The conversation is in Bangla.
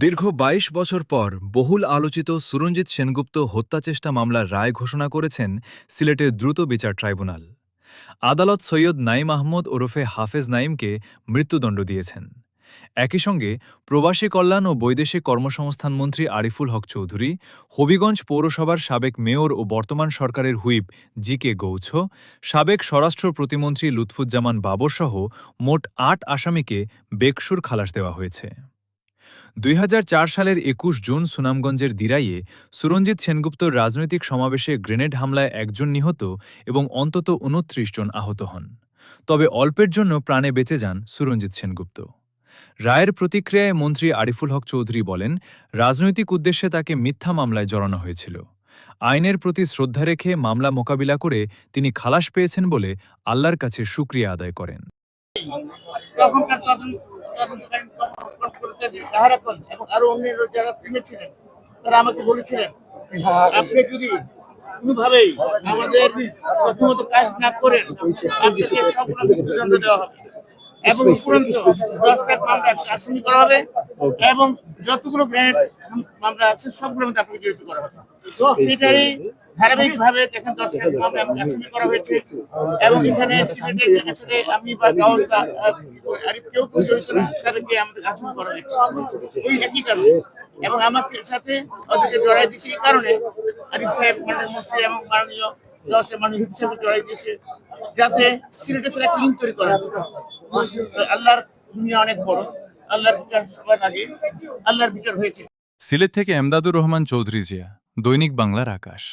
দীর্ঘ ২২ বছর পর বহুল আলোচিত সুরঞ্জিত সেনগুপ্ত হত্যাচেষ্টা মামলার রায় ঘোষণা করেছেন সিলেটের দ্রুত বিচার ট্রাইব্যুনাল। আদালত সৈয়দ নাইম আহমদ ওরফে হাফেজ নাইমকে মৃত্যুদণ্ড দিয়েছেন। একই সঙ্গে প্রবাসী কল্যাণ ও বৈদেশিক কর্মসংস্থান মন্ত্রী আরিফুল হক চৌধুরী, হবিগঞ্জ পৌরসভার সাবেক মেয়র ও বর্তমান সরকারের হুইপ জি.কে. গৌছ, সাবেক স্বরাষ্ট্র প্রতিমন্ত্রী লুৎফুজ্জামান বাবরসহ মোট ৮ আসামিকে বেকসুর খালাস দেওয়া হয়েছে। ২০০৪ সালের ২১ জুন সুনামগঞ্জের দিরাইয়ে সুরঞ্জিত সেনগুপ্তর রাজনৈতিক সমাবেশে গ্রেনেড হামলায় একজন নিহত এবং অন্তত ২৯ জন আহত হন। তবে অল্পের জন্য প্রাণে বেঁচে যান সুরঞ্জিত সেনগুপ্ত। রায়ের প্রতিক্রিয়ায় মন্ত্রী আরিফুল হক চৌধুরী বলেন, রাজনৈতিক উদ্দেশ্যে তাকে মিথ্যা মামলায় জড়ানো হয়েছিল। আইনের প্রতি শ্রদ্ধা রেখে মামলা মোকাবিলা করে তিনি খালাস পেয়েছেন বলে আল্লাহর কাছে শুকরিয়া আদায় করেন। তখনকার তদন্তকারী কর্মকর্তাদের তাহারাখন এবং আরো অন্যান্য যারা টিমে ছিলেন তারা আমাকে বলেছিলেন, আপনি যদি কোনোভাবেই আমাদের প্রথমত কাজ না করেন আপনাকে সম্পূর্ণ মৃত্যুদণ্ড দেওয়া হবে এবং উপরন্ত 10টা মামলা আসামি করা হবে এবং যতগুলো গ্রেনেড মামলা আছে সবগুলো মধ্যে আপনাকে জড়িত করা হবে। সেটারই ধারাবাহিকভাবে দেখেন 10টা মামলা আসামি করা হয়েছে এবং এখানে সিলেটের কেসে আমি বা গাউল বা আরিফ কেউ জড়িত না, তাদেরকে আমাদের আসামি করা হয়েছে ওই একই কারণে। এবং আমাকে সাথে ওদেরকে জড়াই দিয়েছে এই কারণে আরিফ সাহেব মাননীয় মন্ত্রী এবং মাননীয় দশের মাননীয় হুইপ সাহেব জড়াই দিয়েছে যাতে সিলেটের সেটা ক্লিন তৈরি করা। আল্লাহর দুনিয়া অনেক বড়, আল্লাহর বিচার সবার আগে, আল্লাহর বিচার হয়েছে। সিলেট থেকে এমদাদুর রহমান চৌধুরী জিয়া, দৈনিক বাংলার আকাশ।